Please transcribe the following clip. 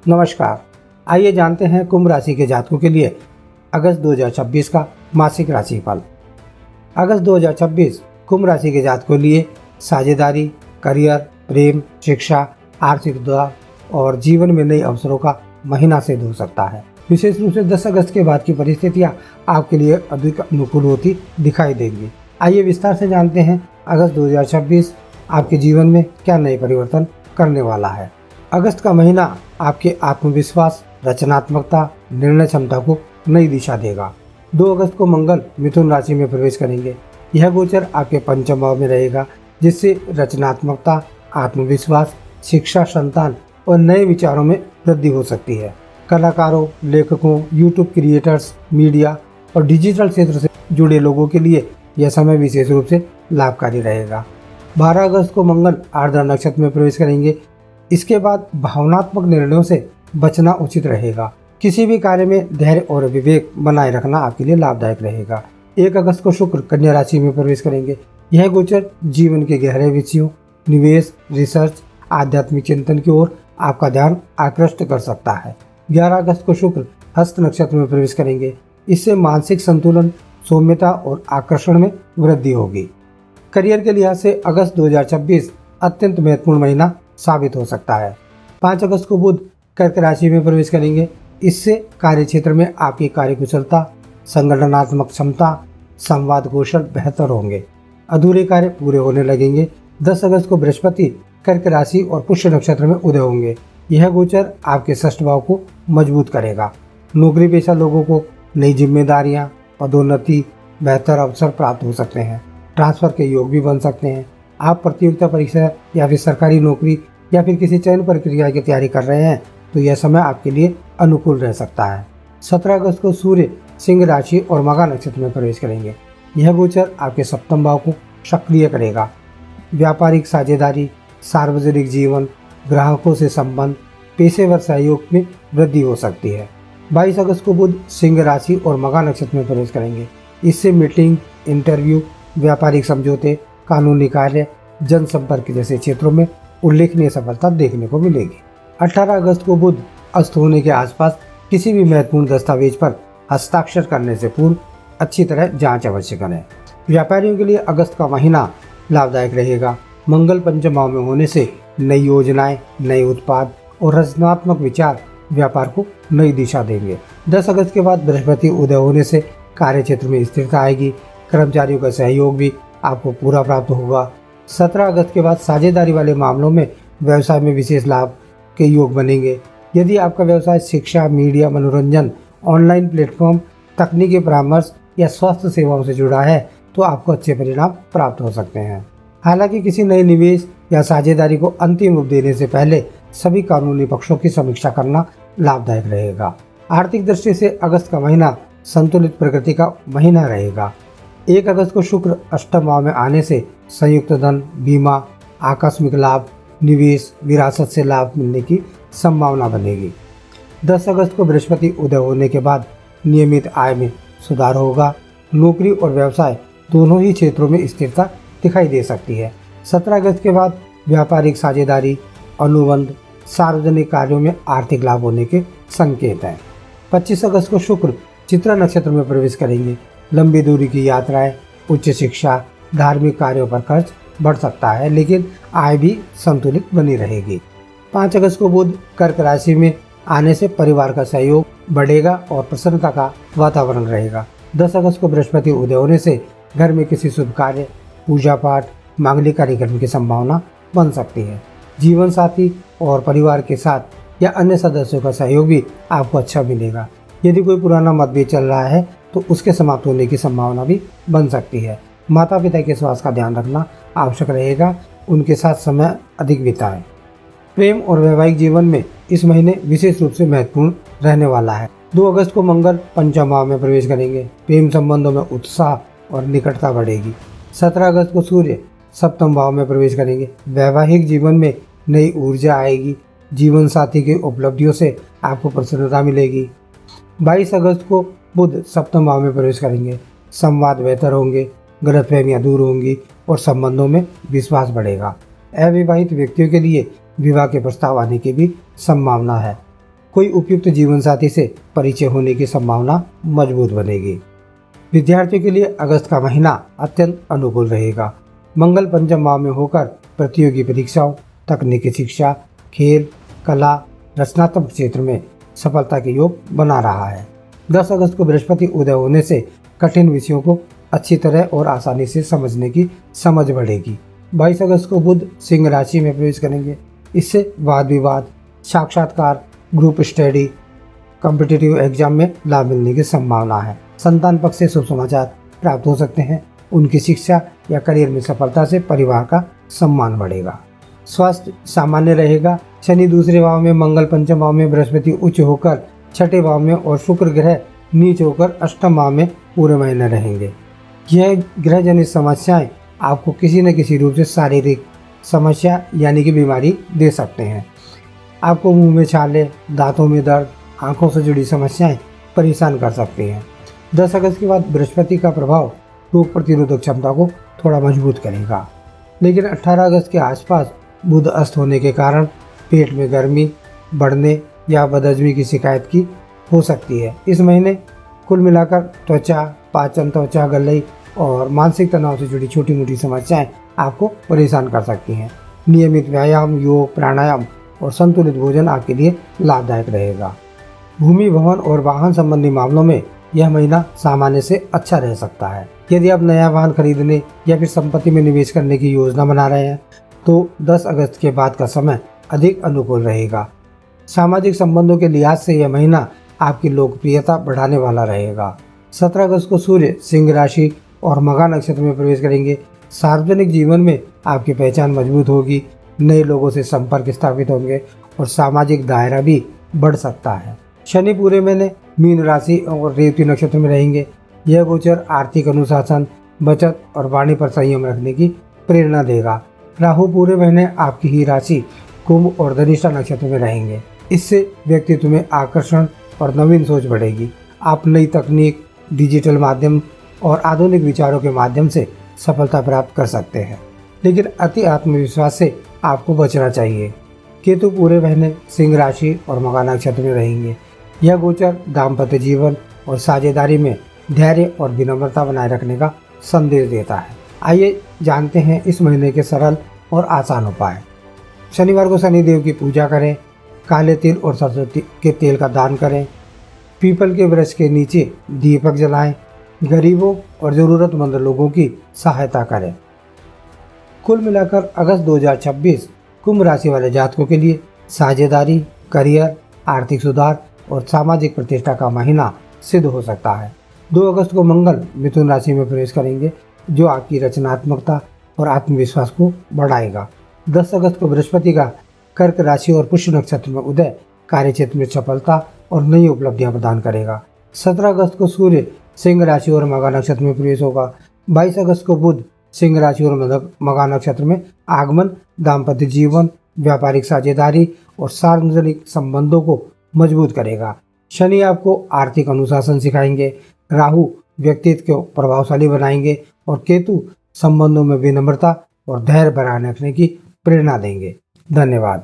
नमस्कार। आइए जानते हैं कुंभ राशि के जातकों के लिए अगस्त 2026 का मासिक राशिफल। अगस्त 2026 कुंभ राशि के जातकों के लिए साझेदारी, करियर, प्रेम, शिक्षा, आर्थिक उद्धार और जीवन में नए अवसरों का महीना सिद्ध हो सकता है। विशेष रूप से 10 अगस्त के बाद की परिस्थितियां आपके लिए अधिक अनुकूल होती दिखाई देंगी। आइए विस्तार से जानते हैं अगस्त 2026 आपके जीवन में क्या नए परिवर्तन करने वाला है। अगस्त का महीना आपके आत्मविश्वास, रचनात्मकता, निर्णय क्षमता को नई दिशा देगा। 2 अगस्त को मंगल मिथुन राशि में प्रवेश करेंगे। यह गोचर आपके पंचम भाव में रहेगा, जिससे रचनात्मकता, आत्मविश्वास, शिक्षा, संतान और नए विचारों में वृद्धि हो सकती है। कलाकारों, लेखकों, यूट्यूब क्रिएटर्स, मीडिया और डिजिटल क्षेत्र से जुड़े लोगों के लिए यह समय विशेष रूप से लाभकारी रहेगा। 12 अगस्त को मंगल आर्द्रा नक्षत्र में प्रवेश करेंगे। इसके बाद भावनात्मक निर्णयों से बचना उचित रहेगा। किसी भी कार्य में धैर्य और विवेक बनाए रखना आपके लिए लाभदायक रहेगा। 1 अगस्त को शुक्र कन्या राशि में प्रवेश करेंगे। यह गोचर जीवन के गहरे विषयों, निवेश, रिसर्च, आध्यात्मिक चिंतन की ओर आपका ध्यान आकृष्ट कर सकता है। 11 अगस्त को शुक्र हस्त नक्षत्र में प्रवेश करेंगे। इससे मानसिक संतुलन, सौम्यता और आकर्षण में वृद्धि होगी। करियर के लिहाज से अगस्त 2026 अत्यंत महत्वपूर्ण महीना साबित हो सकता है। 5 अगस्त को बुध कर्क राशि में प्रवेश करेंगे। इससे कार्य क्षेत्र में आपकी कार्यकुशलता, संगठनात्मक क्षमता, संवाद कौशल बेहतर होंगे। अधूरे कार्य पूरे होने लगेंगे। 10 अगस्त को बृहस्पति कर्क राशि और पुष्य नक्षत्र में उदय होंगे। यह गोचर आपके षष्ठ भाव को मजबूत करेगा। नौकरी पेशा लोगों को नई जिम्मेदारियां, पदोन्नति, बेहतर अवसर प्राप्त हो सकते हैं। ट्रांसफर के योग भी बन सकते हैं। आप प्रतियोगिता परीक्षा या फिर सरकारी नौकरी या फिर किसी चयन प्रक्रिया की तैयारी कर रहे हैं तो यह समय आपके लिए अनुकूल रह सकता है। 17 अगस्त को सूर्य सिंह राशि और मघा नक्षत्र में प्रवेश करेंगे। यह गोचर आपके सप्तम भाव को सक्रिय करेगा। व्यापारिक साझेदारी, सार्वजनिक जीवन, ग्राहकों से संबंध, पेशेवर सहयोग में वृद्धि हो सकती है। 22 अगस्त को बुध सिंह राशि और मघा नक्षत्र में प्रवेश करेंगे। इससे मीटिंग, इंटरव्यू, व्यापारिक समझौते, कानूनी कार्य, जनसंपर्क जैसे क्षेत्रों में उल्लेखनीय सफलता देखने को मिलेगी। 18 अगस्त को बुध अस्त होने के आसपास किसी भी महत्वपूर्ण दस्तावेज पर हस्ताक्षर करने से पूर्व अच्छी तरह जांच अवश्य करें। व्यापारियों के लिए अगस्त का महीना लाभदायक रहेगा। मंगल पंचम भाव में होने से नई योजनाएं, नए उत्पाद और रचनात्मक विचार व्यापार को नई दिशा देंगे। 10 अगस्त के बाद बृहस्पति उदय होने से कार्य क्षेत्र में स्थिरता आएगी। कर्मचारियों का सहयोग भी आपको पूरा प्राप्त होगा। 17 अगस्त के बाद साझेदारी वाले मामलों में व्यवसाय में विशेष लाभ के योग बनेंगे। यदि आपका व्यवसाय शिक्षा, मीडिया, मनोरंजन, ऑनलाइन प्लेटफॉर्म, तकनीकी परामर्श या स्वास्थ्य सेवाओं से जुड़ा है तो आपको अच्छे परिणाम प्राप्त हो सकते हैं। हालांकि किसी नए निवेश या साझेदारी को अंतिम रूप देने से पहले सभी कानूनी पक्षों की समीक्षा करना लाभदायक रहेगा। आर्थिक दृष्टि से अगस्त का महीना संतुलित प्रकृति का महीना रहेगा। 1 अगस्त को शुक्र अष्टम भाव में आने से संयुक्त धन, बीमा, आकस्मिक लाभ, निवेश, विरासत से लाभ मिलने की संभावना बनेगी। 10 अगस्त को बृहस्पति उदय होने के बाद नियमित आय में सुधार होगा। नौकरी और व्यवसाय दोनों ही क्षेत्रों में स्थिरता दिखाई दे सकती है। 17 अगस्त के बाद व्यापारिक साझेदारी, अनुबंध, सार्वजनिक कार्यों में आर्थिक लाभ होने के संकेत हैं। 25 अगस्त को शुक्र चित्रा नक्षत्र में प्रवेश करेंगे। लंबी दूरी की यात्राएं, उच्च शिक्षा, धार्मिक कार्यों पर खर्च बढ़ सकता है, लेकिन आय भी संतुलित बनी रहेगी। 5 अगस्त को बुध कर्क राशि में आने से परिवार का सहयोग बढ़ेगा और प्रसन्नता का वातावरण रहेगा। 10 अगस्त को बृहस्पति उदय होने से घर में किसी शुभ कार्य, पूजा पाठ, मांगलिक कार्यक्रम की संभावना बन सकती है। जीवन साथी और परिवार के साथ या अन्य सदस्यों का सहयोग भी आपको अच्छा मिलेगा। यदि कोई पुराना मतभेद चल रहा है तो उसके समाप्त होने की संभावना भी बन सकती है। माता पिता के स्वास्थ्य का ध्यान रखना आवश्यक रहेगा। उनके साथ समय अधिक बिताएं। प्रेम और वैवाहिक जीवन में इस महीने विशेष रूप से महत्वपूर्ण रहने वाला है। 2 अगस्त को मंगल पंचम भाव में प्रवेश करेंगे। प्रेम संबंधों में उत्साह और निकटता बढ़ेगी। 17 अगस्त को सूर्य सप्तम भाव में प्रवेश करेंगे। वैवाहिक जीवन में नई ऊर्जा आएगी। जीवन साथी की उपलब्धियों से आपको प्रसन्नता मिलेगी। 22 अगस्त को बुध सप्तम भाव में प्रवेश करेंगे। संवाद बेहतर होंगे, गलतफहमियां दूर होंगी और संबंधों में विश्वास बढ़ेगा। अविवाहित व्यक्तियों के लिए विवाह के प्रस्ताव आने की भी संभावना है। कोई उपयुक्त जीवन साथी से परिचय होने की संभावना मजबूत बनेगी। विद्यार्थियों के लिए अगस्त का महीना अत्यंत अनुकूल रहेगा। मंगल पंचम भाव में होकर प्रतियोगी परीक्षाओं, तकनीकी शिक्षा, खेल, कला, रचनात्मक क्षेत्र में सफलता के योग बना रहा है। 10 अगस्त को बृहस्पति उदय होने से कठिन विषयों को अच्छी तरह और आसानी से समझने की समझ बढ़ेगी। 22 अगस्त को बुध सिंह राशि में प्रवेश करेंगे। इससे वाद विवाद, साक्षात्कार, ग्रुप स्टडी, कॉम्पिटिटिव एग्जाम में लाभ मिलने की संभावना है। संतान पक्ष से शुभ समाचार प्राप्त हो सकते हैं। उनकी शिक्षा या करियर में सफलता से परिवार का सम्मान बढ़ेगा। स्वास्थ्य सामान्य रहेगा। शनि दूसरे भाव में, मंगल पंचम भाव में, बृहस्पति उच्च होकर छठे भाव में और शुक्र ग्रह नीच होकर अष्टम भाव में पूरे महीने रहेंगे। यह ग्रह जनित समस्याएं आपको किसी न किसी रूप से शारीरिक समस्या यानी कि बीमारी दे सकते हैं। आपको मुंह में छाले, दांतों में दर्द, आंखों से जुड़ी समस्याएं परेशान कर सकती हैं। 10 अगस्त के बाद बृहस्पति का प्रभाव रोग प्रतिरोधक क्षमता को थोड़ा मजबूत करेगा, लेकिन 18 अगस्त के आसपास बुध अस्त होने के कारण पेट में गर्मी बढ़ने या बदहजमी की शिकायत की हो सकती है। इस महीने कुल मिलाकर त्वचा, पाचन, त्वचा, गलई और मानसिक तनाव से जुड़ी छोटी मोटी समस्याएं आपको परेशान कर सकती हैं। नियमित व्यायाम, योग, प्राणायाम और संतुलित भोजन आपके लिए लाभदायक रहेगा। भूमि, भवन और वाहन संबंधी मामलों में यह महीना सामान्य से अच्छा रह सकता है। यदि आप नया वाहन खरीदने या फिर संपत्ति में निवेश करने की योजना बना रहे हैं तो 10 अगस्त के बाद का समय अधिक अनुकूल रहेगा। सामाजिक संबंधों के लिहाज से यह महीना आपकी लोकप्रियता बढ़ाने वाला रहेगा। 17 अगस्त को सूर्य सिंह राशि और मघा नक्षत्र में प्रवेश करेंगे। सार्वजनिक जीवन में आपकी पहचान मजबूत होगी, नए लोगों से संपर्क स्थापित होंगे और सामाजिक दायरा भी बढ़ सकता है। शनि पूरे महीने मीन राशि और रेवती नक्षत्र में रहेंगे। यह गोचर आर्थिक अनुशासन, बचत और वाणी पर संयम रखने की प्रेरणा देगा। राहु पूरे महीने आपकी ही राशि कुंभ और धनिष्ठा नक्षत्र में रहेंगे। इससे व्यक्तित्व में आकर्षण और नवीन सोच बढ़ेगी। आप नई तकनीक, डिजिटल माध्यम और आधुनिक विचारों के माध्यम से सफलता प्राप्त कर सकते हैं, लेकिन अति आत्मविश्वास से आपको बचना चाहिए। केतु पूरे महीने सिंह राशि और मघा नक्षत्र में रहेंगे। यह गोचर दाम्पत्य जीवन और साझेदारी में धैर्य और विनम्रता बनाए रखने का संदेश देता है। आइए जानते हैं इस महीने के सरल और आसान उपाय। शनिवार को शनिदेव की पूजा करें, काले तिल और सरसों के तेल का दान करें, पीपल के वृक्ष के नीचे दीपक जलाएं, गरीबों और ज़रूरतमंद लोगों की सहायता करें। कुल मिलाकर अगस्त 2026 कुंभ राशि वाले जातकों के लिए साझेदारी, करियर, आर्थिक सुधार और सामाजिक प्रतिष्ठा का महीना सिद्ध हो सकता है। 2 अगस्त को मंगल मिथुन राशि में प्रवेश करेंगे, जो आपकी रचनात्मकता और आत्मविश्वास को बढ़ाएगा। 10 अगस्त को बृहस्पति का कर्क राशि और पुष्य नक्षत्र में उदय कार्य क्षेत्र में सफलता और नई उपलब्धियां प्रदान करेगा। 17 अगस्त को सूर्य सिंह राशि और मघा नक्षत्र में प्रवेश होगा। 22 अगस्त को बुध सिंह राशि और मघा नक्षत्र में आगमन दाम्पत्य जीवन, व्यापारिक साझेदारी और सार्वजनिक संबंधों को मजबूत करेगा। शनि आपको आर्थिक अनुशासन सिखाएंगे, राहु व्यक्तित्व को प्रभावशाली बनाएंगे और केतु संबंधों में विनम्रता और धैर्य बनाए रखने की प्रेरणा देंगे। धन्यवाद।